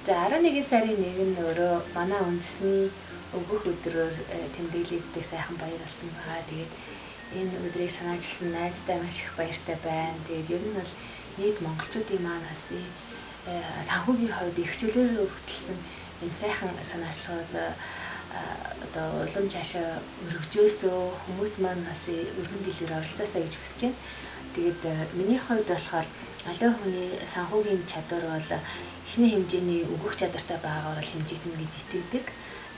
За 11 сарын 1 нь өөрөө манай үндэсний өгөх өдрөөр тэмдэглэгддэг сайхан баяр болсон байгаа. Тэгээд энэ өдрийг санаачилсан найзтай маш их баяртай байна. Тэгээд ер нь бол нийт монголчуудын маань бас санхүүгийн хувьд эрхчлөлөөр өгтөлсөн энэ сайхан санаачлагууд одоо улам цаашаа өргөжөөсөө хүмүүс маань бас өргөн дэлгэр оролцоосаа гэж хүсэж байна. Тэгээд миний хувьд болохоор аливаа хүний санхүүгийн чадвар бол ихний хэмжээний өгөх чадвартай байгаагаар л хэмжигдэнэ гэж итгэдэг.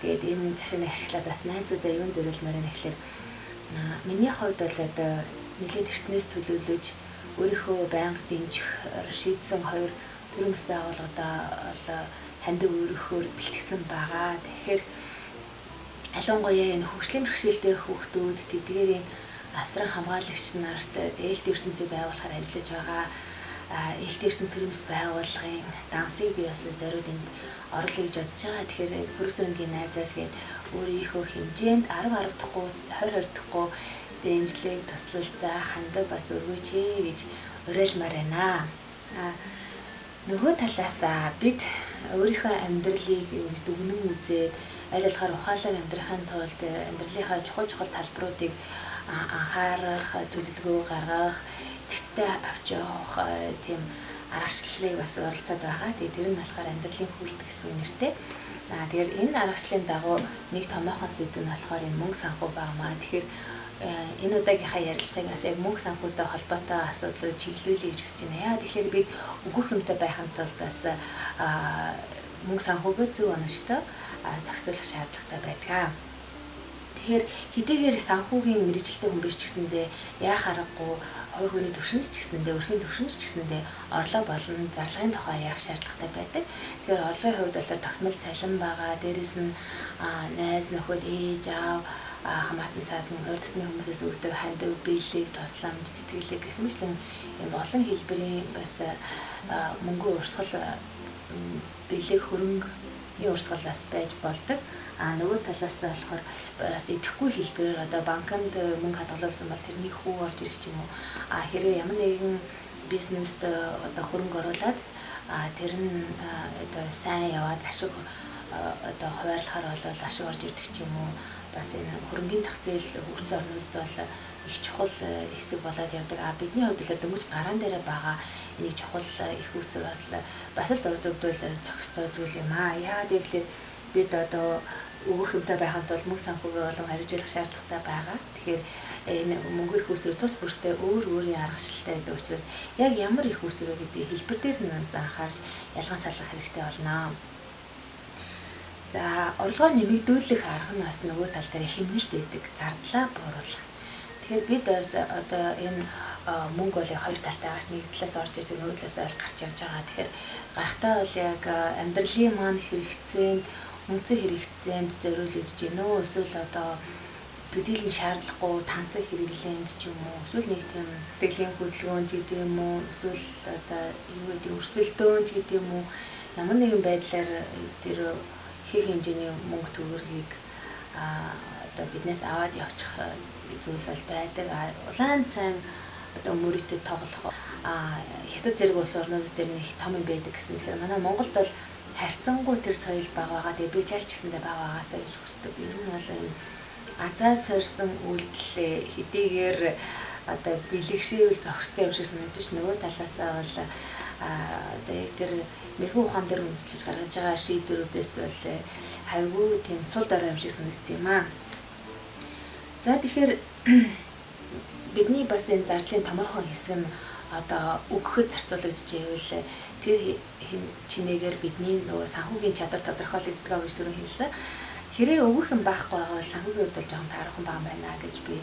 Тэгээд энэ цаашаа ашиглаад бас найзуудаа юунд дөрөлмөр нь ихлээр миний хувьд бол одоо нэлээд эртнээс төлөвлөж өөрийнхөө байнга дэмжих шийдсэн хоёр төрийн бас байгууллагуудаа бол хандив өөрөөхөөр бэлтгэсэн байгаа. Тэгэхээр ялангуяа энэ хөгжлийн бэрхшээлтэй хүүхдүүд тэдгээрийн асран хамгаалагч нарт ээлт ертөнцийг байгуулахаар ажиллаж байгаа. Ээлт ертөнц төрийн бас байгууллагын дансыг би бас зориуд энд оруулъя гэж бодож байгаа. Тэгэхээр хөрөсөнгийн найзаас гээд өөрийнхөө хэмжээнд 10 дахгүй 20 дахгүй дэмжлэг туслалцаа хандив бас өргөөч гэж уриалмаар байна. Нөгөө талаас бид өөрийнхөө амьдралыг дүгнэн үзээд аль болохоор ухаалаг амьдрахын тулд амьдралынхаа чухал талбаруудыг анхаарах, төлөвлөгөө гаргах, цэгцтэй авч явах тийм аргачлалыг бас оролцоод байгаа. Тэгээд тэр нь болохоор амьдралын хүрд гэсэн нэртэй. Тэгэхээр энэ аргачлалын дагуу нэг томоохон сэдв нь болохоор энэ мөнгө санхүү байнамаа. Тэгэхээр энэ удаагийнхаа ярилцлагаас яг мөнгө санхүүтэй холбоотой асуудлыг чиглүүлэе гэж хүсэж байна. Яа тэгэхээр бид өгөх юмтай байхын тулд бас мөнгө санхүүгээ зөв онцтой зохицуулах шаардлагатай байдаг. Тэгэхээр хэдийгээр санхүүгийн мэрэгчлээ хүн биш ч гэсэндээ яах аргагүй хоёр хүний төвшинч ч гэсэндээ өрхийн төвшинч ч гэсэндээ орлого болон зарлагын тухай яах шаардлагатай байдаг. Тэгэхээр орлогын хувьд бол тогтмол цалин байгаа. Дээрээс нь найз нөхөд ээж аав хамаатан садан ойр дотны хүмүүсээс өгдөг хандив биелэг тусламж тэтгэлэг гэх мэтлэн ийм олон хэлбэрийн бас мөнгө урсгал биелэг хөрөнгөний урсгал бас байж болдог. Нөгөө талаас болохоор бас идэхгүй хэлбэрээр одоо банкнд мөнгө хадгалуулсан бол тэрний хүү орж ирэх ч юм уу. Хэрвээ ямар нэгэн бизнест одоо хөрөнгө оруулаад тэр нь одоо сайн яваад ашиг одоо хуваарлахаар бол ашиг орж ирдэг ч юм уу. Бас энэ хөрөнгөний зах зээл хөгжсөн орнуудад бол их чухал хэсэг болоод явдаг. Бидний хувьд л дөнгөж гараан дээр байгаа энийг чухал их үсэг бол бас л дурдвал зохистой зүйл юм аа. Яагаад гэвэл бид одоо өгөх юмтай байхын тулд мөнгө санхүүгээ болон харьжуулах шаардлагатай байгаа. Тэгэхээр энэ мөнгө их үсрэг тус бүртээ өөрийн аргачлалтай байдаг учраас яг ямар их үсрэг гэдэг хэлбэр дээр нь анхаарч ялган салгах хэрэгтэй болно. За орлогоо нэмэгдүүлэх арга нь бас нөгөө тал дээр хэмнэлт байдаг. Зардлаа бууруулах. Тэгэхээр бид бас одоо энэ мөнгө бол хоёр талтай байгаач нэг талаас орж ирдэг нөгөө талаас бол гарч явж байгаа. Тэгэхээр гарахтаа бол яг амьдралын маань хэрэгцээнд үнцэн хэрэгцээнд зориулж гинөө эсвэл одоо төдийлөн шаардлагагүй тансаг хэрэглээнд ч юм уу эсвэл нэг тийм сэтгэлийн хөдөлгөөнч гэдэг юм уу эсвэл одоо юу гэдэг өрсөлдөөнч гэдэг юм уу ямар нэгэн байдлаар тэр их хэмжээний мөнгө төгрөгийг одоо биднээс аваад явчих зүйлс бол байдаг. Улаан цайн одоо мөрөдөд тоглох хятад зэрэг улс орнууд дээр нэг том юм байдаг гэсэн. Тэгэхээр манай Монголд бол харьцангуй тэр соёл байгаа. Тэгээ би чааш ч гэсэндээ байгаагаасаа гэж хүсдэг. Ер нь бол энэ азаас сорьсон үйлдэл хэдийгээр одоо бэлэгшээл зохистой юм шиг санагдаж нөгөө талаасаа бол одоо яг тэр мэрэгэн ухаан дээр үндэслэж гаргаж байгаа шийдвэрүүдээс бол хайгуу тийм сул дорой юм шиг санагдт юм аа. За тэгэхээр бидний бас энэ зардлын томоохон хэсэг нь одоо өгөхөд зарцуулагдж байвал тэр чинээгээр бидний нөгөө санхүүгийн чадвар тодорхойлогддог гэж түрүү хэлсэн. Хэрэг өгөх юм байхгүй байгаа бол санхүүгийн хувьд бол жоохон таархан байгаа байна гэж би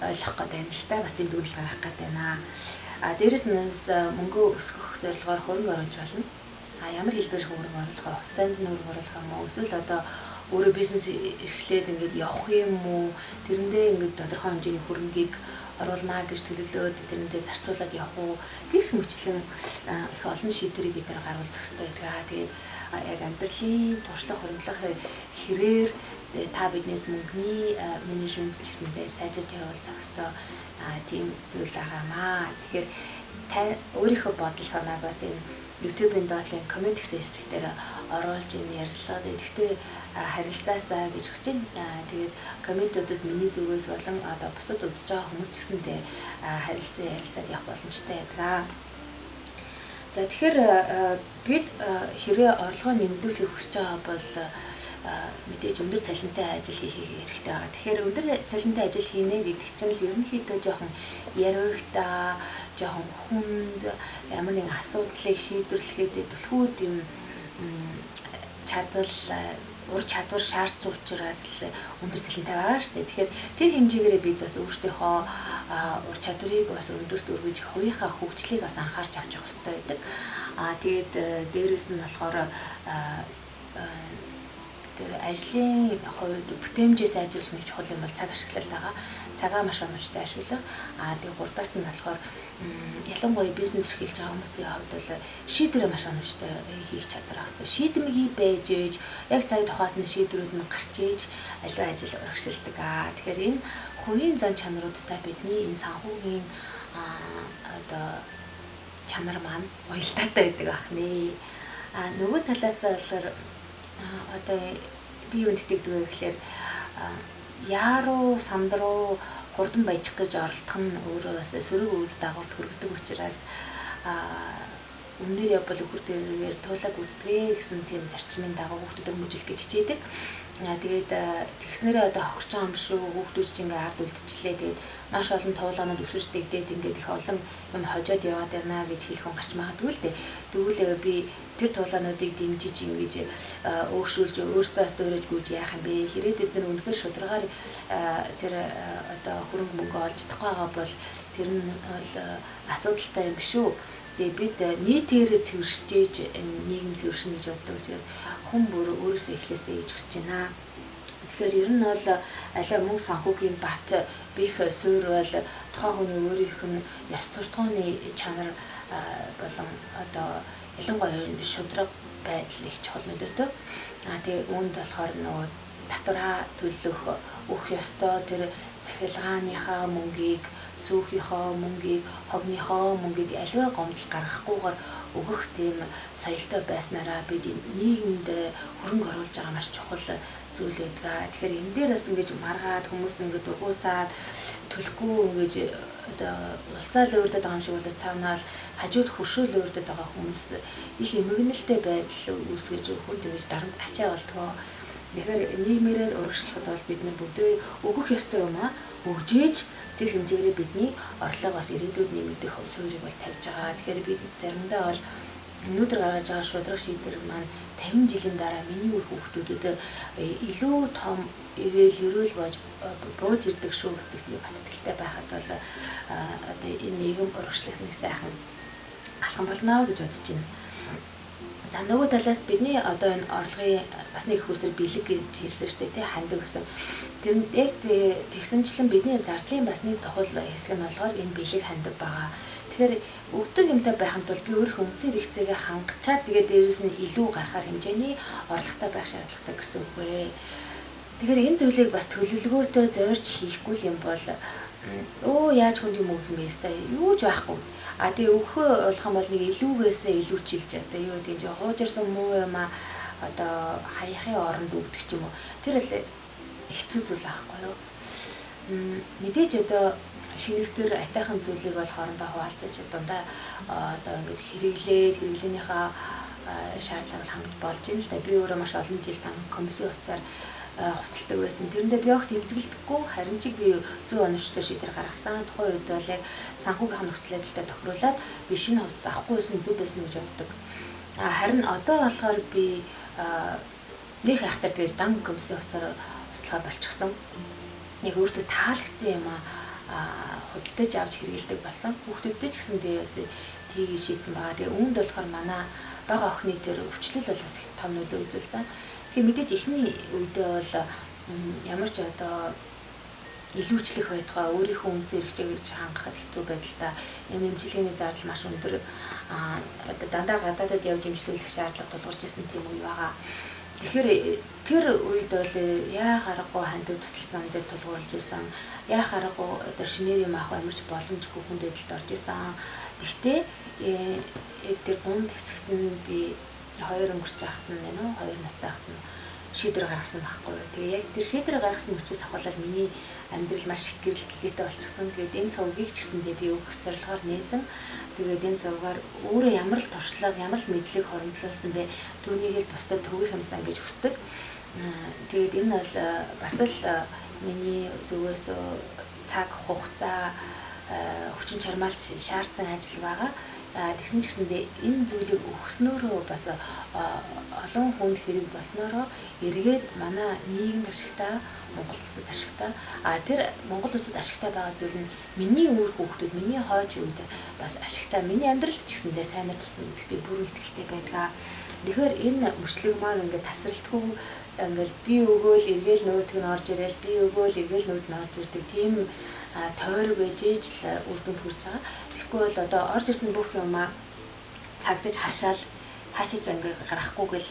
ойлгох гээд байна л та. Бас тийм дүгнэлт гаргах гээд байна. Дээрээс нь мөнгө өсгөх зорилгоор хөрөнгө оруулж болно. Ямар хэлбэрээр хөрөнгө оруулах вэ? Хугацаанд нь хөрөнгө оруулах юм уу? Эсвэл одоо өөрөө бизнес эрхлээд ингээд явах юм уу? Тэрэндээ ингээд тодорхой хэмжээний хөрөнгийг оруулнаа гэж төлөвлөөд тэрэндээ зарцуулаад явах уу? Гэх мэтлэн их олон шийдвэрийг бид нар гаргуулж зохистой байдаг. Тэгээд яг амьдралын туршлага хөрөнгөлөх хэрээр та биднээс мөнгөний менежмент ч гэсэндээ сайжруулж явуул зохистой тийм зүйл байгаамаа. Тэгэхээр өөрийнхөө бодол санааг бас энэ YouTube-ийн доотлын коммент гэсэн хэсэг дээр оруулж энэ ярилцлага. Тэгэхдээ харилцаасаа гэж хүсэж байна. Тэгээд комментуудад миний зүгээс болон одоо бусад үзэж байгаа хүмүүс ч гэсэнтэй ярилцаад явах боломжтой байдаг. За тэгэхээр бид хэрвээ орлогоо нэмэгдүүлэхийг хүсэж байгаа бол мэдээж өндөр цалинтай ажил хийх хэрэгтэй байгаа. Тэгэхээр өндөр цалинтай ажил хийнэ гэдэг чинь л ерөнхийдөө жоохон яригта, жоохон хүнд ямар нэгэн асуудлыг шийдвэрлэхэд түлхүүд юм ур чадвар шаардсан учраас л өндөр цалинтай байгаа шүү дээ. Тэгэхээр тэр хэмжээгээр бид бас өөрсдийнхөө ур чадварыг бас өндөрт өргөж хувийнхаа хөгжлийг бас анхаарч авч явах хэрэгтэй байдаг. Тэгээд дээрэс нь болохоор тэр ажлын хувьд бүтээмжээ сайжруулах нь чухал юм бол цаг ашиглалт байгаа. Цагаа маш оновчтой ашиглах. Тэгээд гуравдаарт нь болохоор ялангуяа бизнес эрхэлж байгаа хүмүүсийн хувьд бол шийдвэрээ маш оновчтой хийх чадвар хэрэгтэй. Шийдэмгий байж ээж яг цаг тухайд нь шийдвэрүүд нь гарч ээж аливаа ажил урагшилдаг. Тэгэхээр энэ хувийн зан чанаруудтай бидний энэ санхүүгийн одоо чанар маань уялдаатай байдаг ахнэ. Нөгөө талаас болохоор одоо би юунд итгэдэг вэ гэхээр яаруу самдруу хурдан баяжих гэж оролдох нь өөрөө бас сөрөг үр дагаварт хүргэдэг учраас өндөр явбал өгөр дээрээр туулаг үздэгэ гэсэн тийм зарчмын дагуу хүүхдүүдэд хүмүүжил гэж хичээдэг. Тэгээд тэгснээрээ одоо хохирч байгаа юм шүү хүүхдүүд ч ингээ ард үлдчихлээ. Тэгээд маш олон туулгаанууд өсөж дэгдээд ингээд их олон юм хожоод яваад байна гэж хэлэх хүн гарч магадгүй л дээ. Тэгвэл би тэр туулгаануудыг дэмжиж ингэж өөгшүүлж өөртөө бас дөөрөж гүйж яах юм бэ? Хэрэг бид нар үнэхээр шударгаар тэр одоо хөрөнгө мөнгө олж чадахгүй байгаа бол тэр нь бол асуудалтай юм шүү. Тэгээд бид нийтээрээ цэвэршиж нийгэм цэвэршин гэж боддог учраас хүн бүр өөрөөсөө эхлэсэй гэж хүсэж байна. Тэгэхээр ер нь бол алиа мөнгө санхүүгийн бат бих суурь бол тухайн хүний өөрийнх нь ёс суртахууны чанар болон одоо ялангуяа шудраг байдал их чухал нөлөөтэй. Тэгээ үүнд болохоор нөгөө татвараа төлөх өөх ёстой тэр цахилгааныхаа мөнгийг, сүүхийнхоо мөнгийг, хогныхоо мөнгийг аливаа гомдол гаргахгүйгээр өгөх тийм соёлтой байснараа бид нийгэмд хөрөнгө оруулж байгаа маш чухал зүйл байдаг. Тэгэхээр энэ дээр бас ингэж маргаад хүмүүс ингэ дургуйцаад төлөхгүй ингэж одоо улсаа л өөрдөд байгаа юм шиг бол цаанаа л хажууд хөршөөл өөрдөд байгаа хүмүүс их эмгэнэлтэй байдал үүсгэж хүнд ингэж дарамт ачаа болтгоо. Тэгэхээр нийгмээрээ урагшлахад бол бид нар бүгдээ өгөх ёстой юм өгжээж тэр хэмжээгээр бидний орлого бас ирээдүйд нэмэгдэх суурийг бол тавьж байгаа. Тэгэхээр бид заримдаа бол өнөөдөр гаргаж байгаа шудраг шийдвэр маань 50 жилийн дараа миний үр хүүхдүүдэд илүү том ивэл ерөөл бууж ирдэг шүү гэдэгт баттгэлтэй байхад бол одоо энэ нийгэм урагшлах нэг сайхан алхам болно гэж бодож байна. За нөгөө талаас бидний одоо энэ орлогын бас нэг хөөсөр бэлэг гэж хэлсэн шүү дээ тий хандаг гэсэн. Тэр яг тэгсэнчлэн бидний зардлын бас нэг тухал хэсэг нь болохоор энэ бэлэг хандаг байгаа. Тэгэхээр өвдөг юмтай байханд бол би өөрийнхөө үндсэн хэрэгцээгээ хангачаад тэгээд дээрэс нь илүү гарахаар хэмжээний орлоготой байх шаардлагатай гэсэн үг вэ. Тэгэхээр энэ зүйлийг бас төлөвлөгөөтэй зорж хийхгүй юм бол яаж хүнд юм өгөх юм бэ хэвээр юу ч байхгүй. Тэгээ өгөхөө болох юм бол нэг илүүгээсээ илүүчилж одоо юу гэдэг чинь хуужирсан муу юм одоо хаяхын оронд өгдөг ч юм уу. Тэр л хэцүү зүйл байхгүй юу. Мэдээж одоо шинэвтер атайхан зүйлийг бол хоорондоо хуваалцаж дундаа одоо ингэж хэрэглээнийхээ шаардлагыг хангаж болж байна л да. Би өөрөө маш олон жил комиссийн хувьцаар хуцалдаг байсан. Тэрэндээ би огт тэмцгэлдэггүй харин ч би зөв оновчтой шийдвэр гаргасан. Тухайн үед бол яг санхүүгийн нөхцөл байдалтай тохируулаад би шинэ хувцас авахгүй байсан зөв байсан гэж боддог. Харин одоо болохоор би нэг хайхтар тэгж дан комиссийн хувьцаар хуцалгаа болчихсон. Яг өөртөө таалагдсан юм худалдаж авч хэрэгэлдэг болсон. Хүүхдүүдтэй ч гэсэн дээрээс тийг шийдсэн байгаа. Тэгээ үүнд болохоор манай бага охины тэр өвчлөл бол бас их том нөлөө үзүүлсэн. Тэгээ мэдээж эхний үедээ бол ямар ч одоо илүүчлэх байтугай өөрийнхөө үнцэн хэрэгцээг хангахад хэцүү байдалтай эмчилгээний зардал маш өндөр одоо дандаа гадаадад явж эмчлүүлэх шаардлага тулгарч ирсэн тийм үе байгаа. Тэгэхээр тэр үед бол яа харахгүй хандив тусалцаан дээр тулгуурлаж исэн. Яа харахгүй одоо шинээр юм авах амарч боломжгүй хүн дэдэлд орж исэн. Гэхдээ тэр дунд хэсэгт нь би 2 өнгөрч байхад нь 2 настай байхад нь шийдвэр гаргасан байхгүй юу. Тэгээ яг тэр шийдвэр гаргасан хүчээс ахвалал миний амьдрал маш их гэрэл гэгээтэй болчихсон. Тэгээд энэ сувгийг ч гэсэндээ би өгөх зорилгоор нээсэн. Тэгээд энэ сувгаар өөрөө ямар л туршлага, ямар л мэдлэг хоримтлуулсан бэ? Түүнийг л бусдад түгэх юмсан гэж хүсдэг. Тэгээд энэ бол бас л миний зүгээс цаг хугацаа хүчин чармаалт шаардсан ажил байгаа. Тэгсэн ч гэсэндээ энэ зүйлийг өгснөөрөө бас олон хүнд хэрэг болсноороо эргээд манай нийгэм ашигтай, Монгол улсад ашигтай. Тэр Монгол улсад ашигтай байгаа зүйл нь миний өөр хүүхдүүд, миний хойч үед бас ашигтай. Миний амьдрал ч гэсэндээ сайнаар тусна гэдэгт бүр итгэлтэй байдаг. Тэгэхээр энэ мөчлөг маань ингээд тасралтгүй ингээл би өгөөл эргээл нөгөөтг нь орж ирээл би өгөөл эргээл нөгөөд нь орж ирдэг тийм тойрог байж ээж л үр дүнд хүрч байгаа. Тэгэхгүй бол одоо орж ирсэн бүх юмаа цагдаж хаашиж ингээ гарахгүй гэл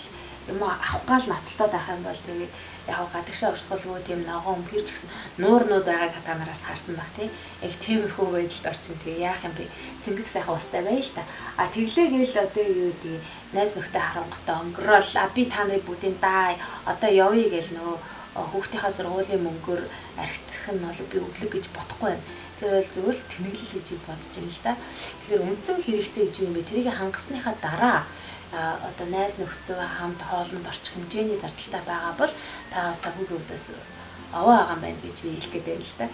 юм авах гал ноцтолтой байх юм бол тэгээд яг гадагшаа урсгалгүй тийм ногоон өмхөр ч гэсэн нуурнууд байгааг та нараас харсан баг тий. Яг тиймэрхүү байдалд орчин тэгээ яах юм бэ? Цэнгэг сайхан устай бай л та. Тэглээгээл одоо юу гэдэг найз нөхдөд харангуйтай өнгөрөөл би та нарыг бүгдийн даа одоо явъя гэл нөгөө хүүхдийнхаа сургуулийн мөнгөөр архитах нь бол би өглөг гэж бодохгүй байна. Тэр бол зөвхөн л тэнэглэл гэж би бодож байна л да. Тэгэхээр үндсэн хэрэгцээ гэж юм бэ? Тэрийг хангасныхаа дараа одоо найз нөхдөд хамт хоолнд орчих хэмжээний зардалтай байгаа бол та савгийн үүдээс аваа байгаа юм байна гэж би хэлэх гээд байна л да.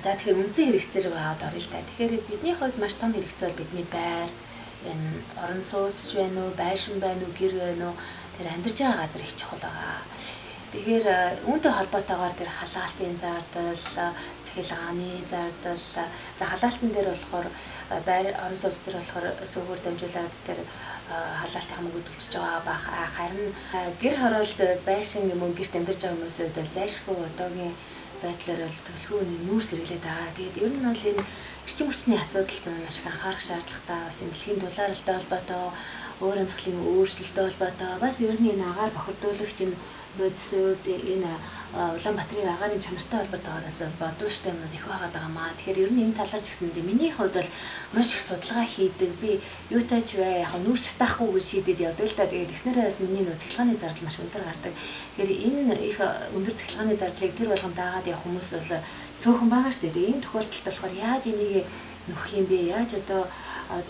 За тэгэхээр үндсэн хэрэгцээ рүү аваад орё л да. Тэгэхээр бидний хувьд маш том хэрэгцээ бол бидний байр, энэ орон сууц байна уу, байшин байна уу, гэр байна уу, тэр амьдарч байгаа газар их чухал байгаа. Тэгэхээр үүнтэй холбоотойгоор тэр халаалтын зардал, цахилгааны зардал, за халаалтан дээр болохоор байр орон сууц дээр болохоор сөөгөр дамжуулаад тэр халаалтын мөнгө төлж байгаа бах. Харин гэр хороолт байшин юм уу гэрт амьдарч байгаа хүмүүсд бол зайлшгүй одоогийн байдлаар бол төлхөөний нүүр сэргэлээд байгаа. Тэгээд ер нь бол энэ эрчим хүчний асуудалд маш их анхаарах шаардлагатай. Бас энэ дэлхийн дулаалтай холбоотой, өөр онцлогийн өөрчлөлттэй холбоотой, бас ер нь энэ агаар бохирдуулагч энэ бодисууд энэ Улаанбаатарын агаарын чанартай холбоотойгоос бодвоштой юмнууд их байгаад байгаамаа. Тэгэхээр ер нь энэ талаар ч гэсэндээ миний хувьд бол маш их судалгаа хийдэг. Би юутай ч бай яг нүүр шатаахгүй гэж шийдээд явдаг л та. Тэгээд тэгснээрээс миний нөө цахилгааны зардал маш өндөр гардаг. Тэгэхээр энэ их өндөр цахилгааны зардлыг тэр болгон даагаад явах хүмүүс бол цөөхөн байгаа шүү дээ. Энэ тохиолдолд болохоор яаж энийг нөхөх юм бэ? Яаж одоо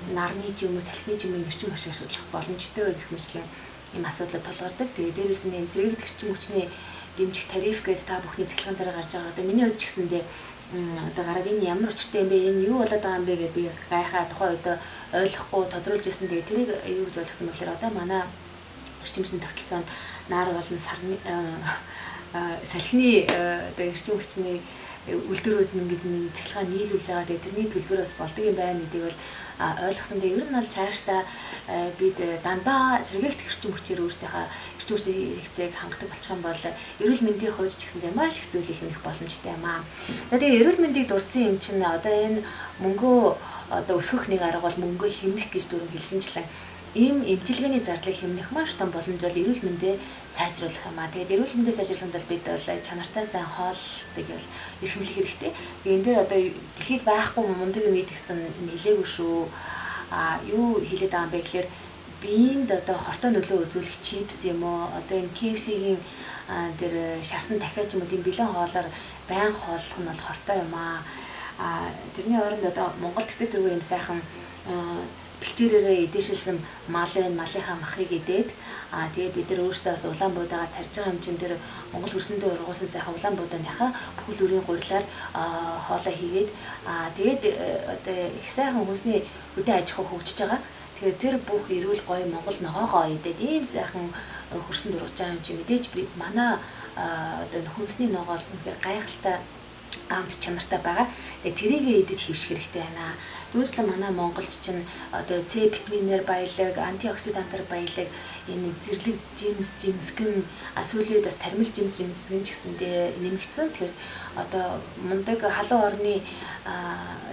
нарны ч юм уу, салхины ч юм уу эрчим хүч ашиглах боломжтой вэ гэх мэтлэн ийм асуудал тулгардаг. Тэгээ дээрээс нь энэ сэргийгдэх эрчим хүчний дэмжих тариф гэдэг та бүхний цахилгаан дээр гарч байгаа. Одоо миний хувьд ч гэсэндээ одоо гараад энэ ямар өчтэй юм бэ? Энэ юу болоод байгаа юм бэ гэдээ би гайхаа тухайн үед ойлгохгүй тодруулж ирсэн. Тэгээ тэрийг юу гэж ойлгосон бэ гэхээр одоо манай эрчим хүчний тогтолцоонд нар болон сарны салхины одоо эрчим хүчний үлдэрүүд нь ингэж цахилгаан нийлүүлж байгаа. Тэгээ тэрний төлбөр бас болдог юм байна гэдгийг бол ойлгосон. Тэгээ ер нь бол цаашдаа бид дандаа сэргээгдэх эрчим хүчээр өөртөөхөө эрчим хүчний хэрэгцээг хангадаг болчих юм бол эрүүл мэндийн хувьд ч гэсэндээ маш их зүйл их боломжтой юм аа. За тэгээ эрүүл мэндийг дурдсан юм чинь одоо энэ мөнгөө одоо өсгөх нэг арга бол мөнгөө хэмнэх гэж дөрөв хэлсэнчлэн ийм эмчилгээний зардлыг хэмнэх маш том боломж бол эрүүл мэндээ сайжруулах юм аа. Тэгээд эрүүл мэндээ сайжруулахад бол бид бол чанартай сайн хоолтыг бол эрхэмлэх хэрэгтэй. Тэгээд энэ дээр одоо дэлхийд байхгүй мундаг юм идэгсэн нэлээгүй шүү. Юу хэлээд байгаа юм бэ гэхээр биеинд одоо хортой нөлөө үзүүлэх чипс юм уу? Одоо энэ KFC-ийн тэр шарсан дахиад ч юм уу тийм бэлэн хоолоор байн хооллох нь бол хортой юм аа. Тэрний оронд одоо Монгол төртөд тэргүй юм сайхан бэлчээрээрээ эдээшилсэн мал байна, малынхаа махыг идээд тэгээд бид нар өөрсдөө бас улаан буудаага тарж байгаа хэмжээнд тэр Монгол хөрсөндөө ургуулсан сайхан улаан буудааныхаа бүхэл бүрийн гурилаар хоолоо хийгээд тэгээд одоо их сайхан хүнсний хөдөө аж ахуй хөгжиж байгаа. Тэгэхээр тэр бүх эрүүл гоё Монгол ногоогоо идээд ийм сайхан хөрсөнд ургаж байгаа юм чи мэдээж би манай одоо хүнсний ногоо үнэхээр гайхалтай амт чанартай байгаа. Тэгээ тэрийг идэж хөвших хэрэгтэй байна. Дүүрслэн манай монголч чинь одоо С витаминээр баялаг, антиоксидантаар баялаг, энэ зэрлэг жимсгэн, сүүлийн үед бас тармил жимсгэн ч гэсэндээ нэмэгдсэн. Тэгэхээр одоо мундаг халуун орны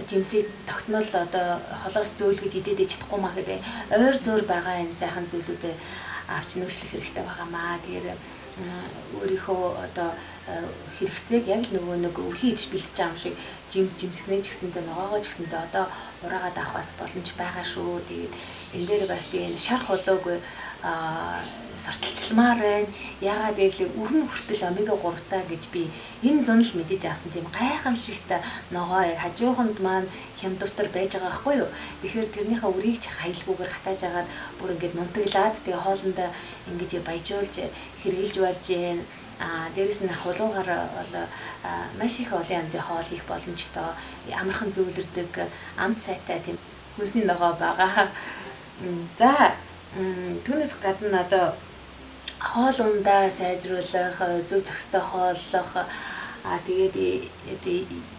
жимсийг тогтмол одоо холоос зөөлгөж идээд чадахгүй маа гэдэг ойр зөөр байгаа энэ сайхан зүйлүүдээ авч нөөцлөх хэрэгтэй байгаамаа. Тэгэхээр өөрийнхөө одоо хэрэгцээг яг л нөгөө нэг өвлийн идэж бэлдэж байгаа юм шиг жимсгнээ ч гэсэндээ ногоогоо ч гэсэндээ одоо ураагаад авах бас боломж байгаа шүү. Тэгээд энэ дээр бас би энэ шарх болоогүй сорталчламаар байна. Яагаад вэ гэхээр өрн хүртэл омега 3 таа гэж би энэ зун л мэдэж авсан тийм гайхамшигтай ногоо яг хажууханд маань хямдвтар байж байгаа байхгүй юу. Тэгэхээр тэрнийхээ үрийг ч хаялгүйгээр хатааж агаад бүр ингээд мунтаглаад тэгээ хоолндоо ингэж баяжуулж хэрглэж болж гин. Дээрэс нь хулуугаар бол маш их олон янзын хоол хийх боломжтой, амархан зөвлөрдөг, амт сайтай тийм хүнсний ногоо байгаа. За түүнээс гадна одоо хоол ундаа сайжруулах, зөв зохистой хооллох, тэгээд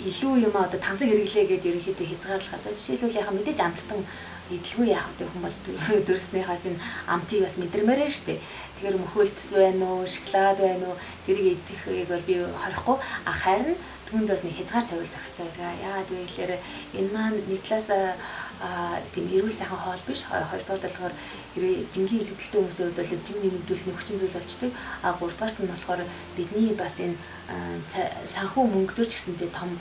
илүү юм одоо тансаг хэрэглээ гэдээ ерөнхийдөө хязгаарлах. Одоо жишээлбэл яхаа мэдээж амттан идэлгүй яах вэ хүмүүс дөрснийхаас энэ амтыг бас мэдрэмээрээ штэ. Тэгэхээр мөхөлтс байна уу, шоколад байна уу, тэрийг идэхийг бол би хорихгүй. Харин түүнд бас нэг хязгаар тавил зохистой байдаг. Яагаад вэ гэхээр энэ маань нэг талаас тийм эрүүл сайхан хоол биш. Хоёрдугаар болохоор жинхэнэ илүүдэлтэй хүмүүсийн хувьд бол жин нэмэгдүүлэх нэг хүчин зүйл болчдөг. Гуравдугаарт нь болохоор бидний бас энэ санхүү мөнгө төр ч гэсэнтэй том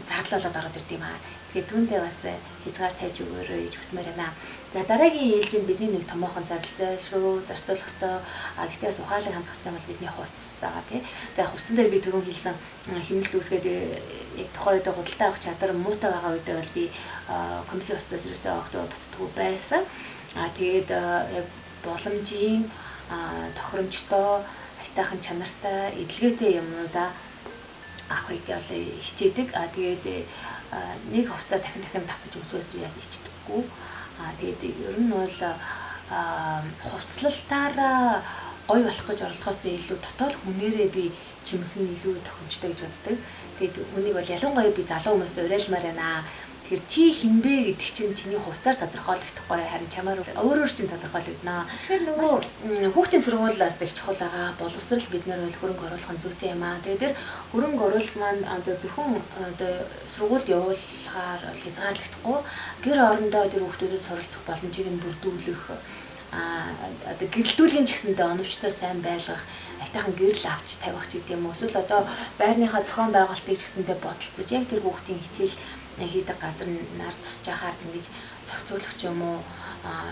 зардал болоод ороод ирд юм аа. Тэгэхээр түүндээ бас хязгаар тавьж өгөөрэй гэж хүсмээр байна. За дараагийн ээлжинд бидний нэг томоохон зардалтай шүү зарцуулах хэвээр. Гэхдээ бас ухаалаг хандах хэвээр бол бидний хувцас байгаа тий. Тэгээ хувцсан дээр би түрүүн хэлсэн хэмнэлт үүсгээд яг тухайн үед худалдаа авах чадвар муутай байгаа үедээ бол би комиссийн хувцас ерөөсөө огт буцдаггүй байсан. Тэгээд яг боломжийн тохиромжтой айтаахан чанартай эдлгээтэй юмнуудаа авахыг бол хичээдэг. Тэгээд нэг хувцас дахин тавтаж өмсгөөс яас ичдэггүй. Тэгээд ер нь бол хувцлалтаараа гоё болох гэж оролдохоос илүү дотоод хүнээрээ би чимэх нь илүү тохиромжтой гэж боддог. Тэгээд хүнийг бол ялангуяа би залуу хүмүүст уриалмаар байна. Тэгэхээр чи хинбэ гэдэг чинь чиний хувцаар тодорхойлогдохгүй харин чамаар өөрөөр чинь тодорхойлогдно. Тэгэхээр нөгөө хүүхдийн сургуулиас их чухал байгаа. Боловсрал бид нар бол хөрөнгө оруулах нь зүйтэй юм аа. Тэгээд тэр хөрөнгө оруулалт маань одоо зөвхөн одоо сургуульд явуулахаар хязгаарлагдахгүй. Гэр орондоо тэр хүүхдүүдэд суралцах боломжийг нь бүрдүүлэх одоо гэрэлтүүлгийн ч гэсэндээ оновчтой сайн байлгах, айтайхан гэрэл авч тавих ч гэдэм үү. Эсвэл одоо байрныхаа зохион байгуулалтыг ч гэсэндээ бодолцож яг тэр хүүхдийн хичээл хийдэг газар нар тусч яхаар ингэж зохицуулах ч юм уу.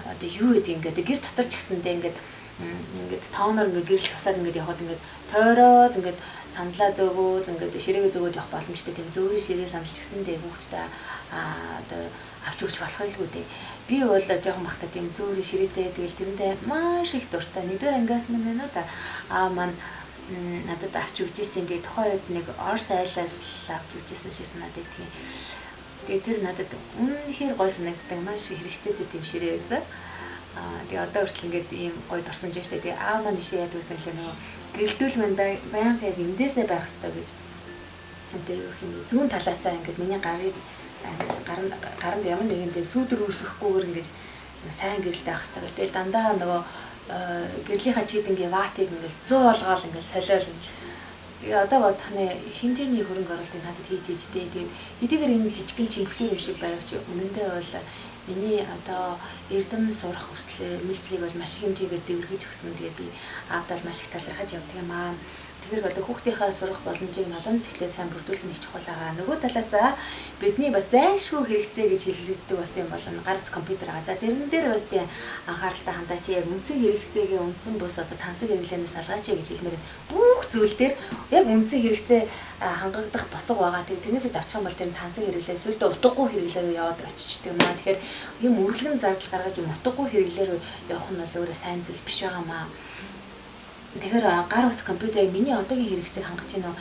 Одоо юу гэдэг ингээд гэр дотор ч гэсэндээ ингээд тооноор ингээд гэрэл тусаад ингээд явхад ингээд тойроод ингээд сандлаа зөөгөөд ингээд ширээгээ зөөгөөд явах боломжтой тийм зөөрийн ширээ сандалч гэсэндээ хүүхдтэй одоо авч өгч болохгүй дээ. Би бол жоохон бахта тийм зөөрийн ширээтэй тэгэл тэрэндээ маш их дуртай. Нэгдүгээр ангиас нь байна уу та маань надад авч өгч ирсэн. Тэгээ тухайн үед нэг Орос айлаас авч өгч ирсэн шээс надад тийм. Тэгээ тэр надад үнэхээр гой санагддаг маш хэрэгцээтэй тийм ширээ байсан. Тэгээ одоо хүртэл ингээд ийм гой дурсамж байна шүү дээ. Тэгээ маань ишээ яадаг гэсэн хэлээ нөгөө гэрэлтүүл мань байнга яг эндээсээ байх хэрэгтэй гэж. Тэгээ юу юм зүүн талаасаа ингээд миний гаранд ямар нэгэндээ сүүдэр үүсэхгүйгээр ингээд сайн гэрэлтэй авах хэрэгтэй. Тэгэл дандаа нөгөө гэрлийнхаа чийдэнгийн ватыг ингээд 100 болгоол ингээд солиол. Тэгээ одоо бодох нь хэмжээний хөрөнгө оруулалтыг надад хийж ижтэй. Тэгээд эдгээр энэ жижигхэн чимхлэр юм шиг байвч үнэндээ бол миний одоо эрдэм сурах хүслээ мэлслийг бол маш их хэмжээгээр дэвэргэж өгсөн. Тэгээд би аавдаа маш их талархаж явдаг юм аа. Тэгэхээр одоо хүүхдийнхээ сурах боломжийг надаас эхлээд сайн бүрдүүлэх нь чухал байгаа. Нөгөө талаасаа бидний бас зайлшгүй хэрэгцээ гэж хэлэгддэг болсон юм бол гар утас компьютер байгаа. За тэрэн дээр бас би анхааралтай хандаач яг үндсэн хэрэгцээгээ үндсэн бус одоо тансаг хэрэглэнээс салгаач гэж хэлмээр бүх зүйл дээр яг үндсэн хэрэгцээ хангагдах босго байгаа. Тэгээд тэрнээсээ давчих юм бол тэр тансаг хэрэглээ сүлдө утгагүй хэрэглээр яваад очичдаг юм аа. Тэгэхээр ийм үргэлгэн зардал гаргаж юм утгагүй хэрэглээр явах нь бол өөрөө сайн зүйл биш байгаа маа. Тэгэхээр гар утас компьютерийг миний одоогийн хэрэгцээг хангаж гинөө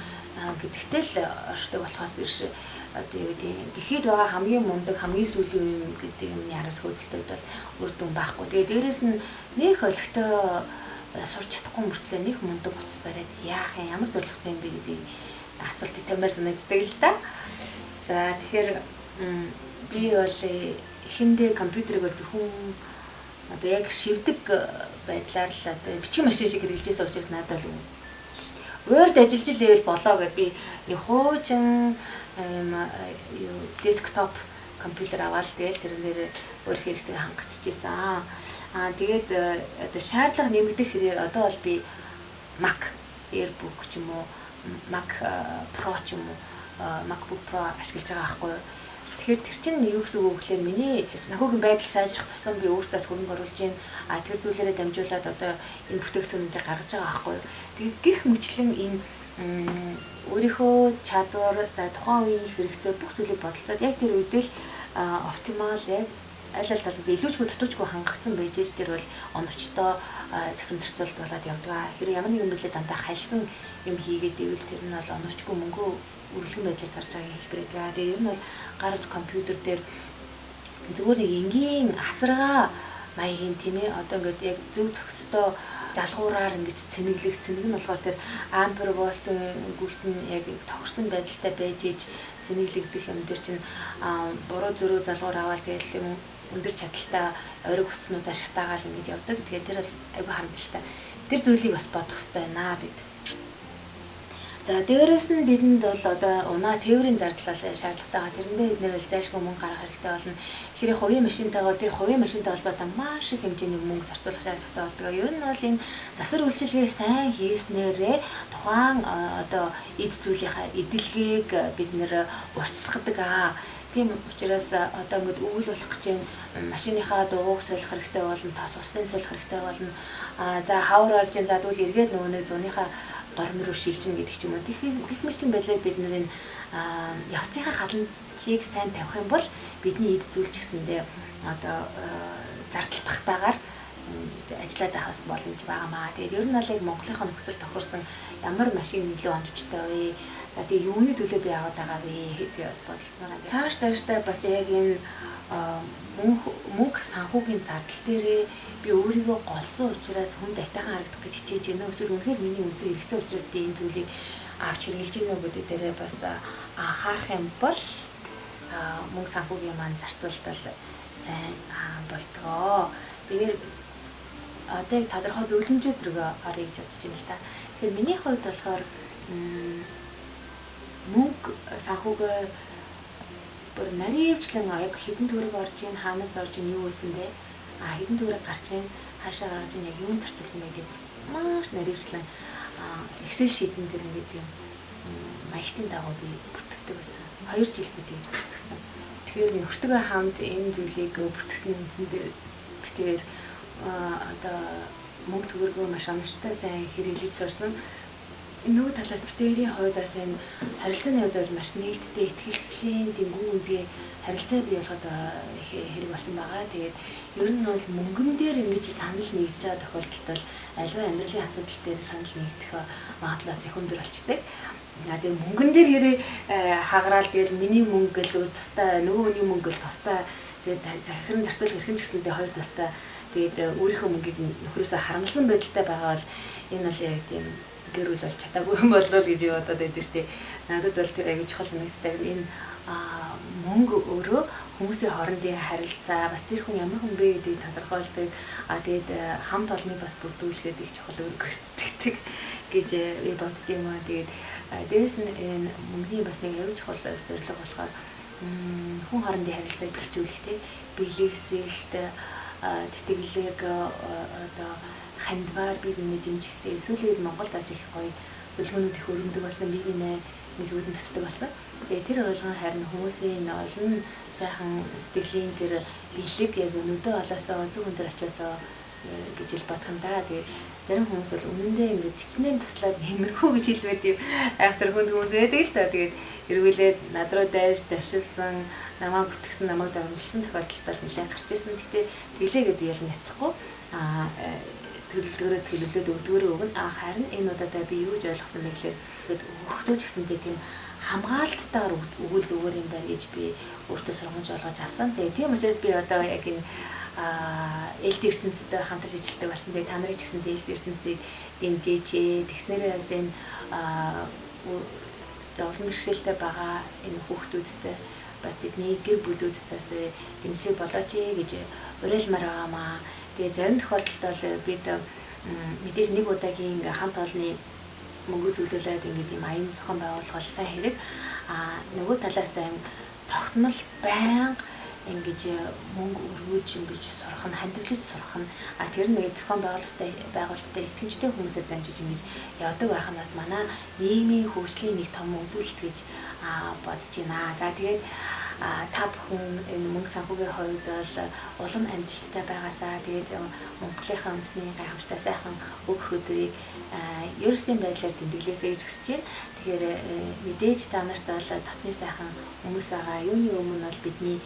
гэдэгтэй л оршдог болохоос биш одоо юу гэдэг дэлхийд байгаа хамгийн мундаг хамгийн сүүлийн юм гэдэг юмны араас хөөцөлтөд бол үр дүн байхгүй. Тэгээ дээрэс нь нэг олигтой сурч чадахгүй мөртлөө нэг мундаг утас бариад яах юм ямар зорилготой юм бэ гэдэг асуултыг тамаар санагддаг л да. За тэгэхээр би бол эхэндээ компьютерийг бол зөвхөн одоо яг шивдэг байдлаар л одоо бичгийн машин шиг хэрэгжилжсэн учраас надад бол Word ажиллаж левел болоо гэд би нэг хуучин десктоп компьютер аваад тэгэл тэрнээр өөр хэрэгцээг хангачижсэн. Тэгээд одоо шаардлага нэмэгдэх хэрээр одоо бол би Mac Airbook ч юм уу Mac Pro ч юм уу MacBook Pro ашиглаж байгаа байхгүй юу. Тэгэхээр тэр чинь юу гэсэн үг гэхээр миний санхүүгийн байдал сайжрах тусам би өөртөөс хөрөнгө оруулж ийн тэр зүйлээрээ дамжуулаад одоо энэ бүтээгдэхүүнүүдийг гаргаж байгаа байхгүй юу. Тэгэхээр гих мэтлэн энэ өөрийнхөө чадвар за тухайн үеийн хэрэгцээ бүх зүйлийг бодолцоод яг тэр үедээ л оптимал яг аль аль талаас илүүчгүй дутуучгүй хангагдсан байж ш тэр бол оновчтой захиран зарцуулалт болоод явдаг. Тэгэхээр ямар нэгэн билээ дандаа хальсан юм хийгээд ивэл тэр нь бол оновчгүй мөнгө үргэлжлэн байдлаар зарж байгааг хэлбэр байдаг. Тэгээ ер нь бол гар утас компьютер дээр зүгээр нэг энгийн асаргаа маягийн тийм ээ одоо ингээд яг зөв зохистой залгуураар ингэж цэнэглэх цэнэг нь болохоор тэр ампер вольтын гүрт нь яг тохирсон байдалтай байж иж цэнэглэгдэх юм дээр чинь буруу зөрүү залгуур аваад тэгэл юм өндөр чадaltaй ориг хүчнүүд ашигтайгаал ингэж явдаг. Тэгэхээр тэр бол айгүй харамсалтай. Тэр зүйлийг бас бодох хэрэгтэй байна бид. За дээрээс нь бидэнд бол одоо унаа тээврийн зардал шаардлагатай байгаа. Тэрэндээ бид нэр зайлшгүй мөнгө гаргах хэрэгтэй болно. Тэгэхээр хувийн машинтай бол тэр хувийн машинтай холбоотой маш их хэмжээний мөнгө зарцуулах шаардлагатай болдог. Ер нь бол энэ засвар үйлчилгээ сайн хийснээрээ тухайн одоо эд зүйлийнхаа эдэлгээг бид нэр уртсгадаг. Тийм учраас одоо ингээд өгөл болох гэж машиныхаа дууг солих хэрэгтэй болно, тас усын солих хэрэгтэй болно. За хавар олж за дүүл эргээд нөгөө нэг зуныхаа гормын руу шилжинэ гэдэг ч юм уу. Гэх мэтлэн байдлаар бид нэр явцынхаа халамжийг сайн тавих юм бол бидний эд зүйл ч гэсэндээ одоо зардал багтаагаар ажиллаад байхаас боломж байгаамаа. Тэгээд ер нь бол яг Монголынхаа нөхцөл тохирсон ямар машин нөлөө оновчтой вэ? За тэгээ юуны төлөө би аваад байгаа вэ гэдгийг бас бодолцсон байгаа. Цаашдаа бас яг энэ мөнгө санхүүгийн зардал дээрээ би өөрийгөө голсон учраас хүнд айтайхан харагдах гэж хичээж байна. Эсвэл үнэхээр миний үнцэн хэрэгцээ учраас би энэ зүйлийг авч хэрэгжилж байна гэдэг дээрээ бас анхаарах юм бол мөнгө санхүүгийн маань зарцуулалт бол сайн болтгоо. Тэгээд одоо яг тодорхой зөвлөмжүүд рүү орё гэж бодож байна л да. Тэгэхээр миний хувьд болохоор мөнгө санхүүгээ бүр наривчлан яг хэдэн төгрөг орж ийн хаанаас орж ийн юу байсан бэ? Хэдэн төгрөг гарч ийн хаашаа гарч ийн яг юунд зарцуулсан бэ гэдэг маш наривчлан Excel sheet-эн дээр ингээд юм маягтын дагуу би бүртгэдэг байсан. 2 жил би тэгж бүртгэсэн. Тэгэхээр нөхөртөө хамт энэ зүйлийг бүртгэсний үндсэн дээр битээр одоо мөнгө төгрөгөө маш оновчтой сайн хэрэглэж сурсан. Нөгөө талаас битээрийн хувьдаас энэ харилцааны хувьд бол маш нээлттэй ихтгэлцлийн тийм гүн үнцгийн харилцаа бий болгоод хэрэг болсон байгаа. Тэгээд ер нь бол мөнгөн дээр ингэж санал нэгдэж байгаа тохиолдолд бол аливаа амьдралын асуудал дээр санал нэгдэх магадлалаас их өндөр болчдөг. Тэгээд мөнгөн дээр хэрэг хаграал тэгэл миний мөнгө гэл тустай нөгөө хүний мөнгө гэл тустай тэгээд захиран зарцуулах эрхэм ч гэсэндээ хоёр тустай тэгээд өөрийнхөө мөнгийг нөхрөөсөө харамлсан байдалтай байгаа бол энэ бол яг тийм гэр бүл бол чадаагүй юм болов гэж бодоод байдаг шүү дээ. Надад бол тэр аягүй чухал санагддаг. Энэ мөнгө өөрөө хүмүүсийн хоорондын харилцаа бас тэр хүн ямар хүн бэ гэдгийг тодорхойлдог. Тэгээд хамт олныг бас бүрдүүлэхэд их чухал үүрэг гүйцэтгэдэг гэж би бодд юм аа. Тэгээд дээрэс нь энэ мөнгөний бас нэг аягүй чухал зорилго болохоор хүн хоорондын харилцааг бэхжүүлэх тийм бэлгэсэлт тэтгэлэг одоо хандвар бие биенээ дэмжихтэй сүүлийн үед Монголдаас их гоё хөдөлгөөнүүд их өргөндөг болсон бие биенээ гэж үүдэн татдаг болсон. Тэгээ тэр ойлгон харин хүмүүсийн олон сайхан сэтгэлийн тэр бэлэг яг өнөдөө олоосоо зөв өндөр очиосоо гэж ил бодох юм да. Тэгээ зарим хүмүүс бол үнэндээ ингээд хичнээн туслаад нэмэрхүү гэж хэлвэд юм айхтар хүнд хүмүүс байдаг л та. Тэгээд эргүүлээд над руу дайж дашилсан намайг гүтгсэн намайг дамжуулсан тохиолдолд нэлээд гарч ирсэн. Гэхдээ тэглээгээд би ял няцахгүй төлөвлөлөөд өдгөрөө өгнө. Харин энэ удаадаа би юу гэж ойлгосон бэ гэхээр өгөхдөө ч гэсэндээ тийм хамгаалттайгаар өгвөл зүгээр юм байна гэж би өөртөө сургамж олгож авсан. Тийм учраас би одоо яг энэ ээлт ертөнцтэй хамтарч ажилладаг болсон. Тэгээ та нарыг ч гэсэн ээлт ертөнцийг дэмжээч. Тэгснээрээ бас энэ зовлон бэрхшээлтэй байгаа энэ хүүхдүүдтэй бас тэдний гэр бүлүүдтээс дэмжлэг болооч гэж уриалмаар байгаамаа. Тэгээ зарим тохиолдолд бид мэдээж нэг удаагийн хамт олонны мөнгө төлөөлөд ингээд юм аян зохион байгуулах бол сайн хэрэг. Нөгөө талаас тогтмол байнга ингэж мөнгө өргөж ингэж сурах нь хандивлаж сурах нь тэр нэг зохион байгуулалттай итгэмжтэй хүмүүсээр дамжиж ингэж явдаг байх нь бас манай нийгмийн хөгжлийн нэг том үзүүлэлт гэж бодож байна. За тэгээд та бүхэн энэ мөнгө санхүүгийн хувьд бол улам амжилттай байгаасаа тэгээд Монголынхаа үндэсний гайхамшигтай сайхан өгөх өдрийг ерөөсийн байдлаар тэмдэглээсэй гэж хүсэж байна. Тэгэхээр мэдээж та нарт бол дотны сайхан хүмүүс байгаа. Юуны өмнө бол бидний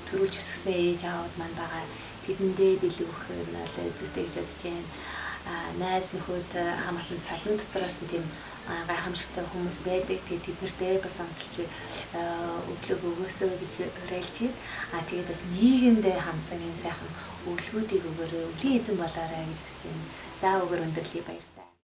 төрүүлж өсгсөн ээж аауд маань байгаа. Тэдэндээ бэлэг өгөх нь бол зүйтэй гэж бодож байна. Найз нөхөд хамаатан садан дотроос нь тийм гайхамшигтай хүмүүс байдаг. Тэгээд тэднэртэй бас онцолж өглөг өгөөсөө гэж уриалж байна. Тэгээд бас нийгэмдээ хандсан энэ сайхан өглгүүдийг өгөөрэй. Өвлийн эзэн болоорой гэж хүсэж байна. За өгөр өндөрлөе баярлалаа.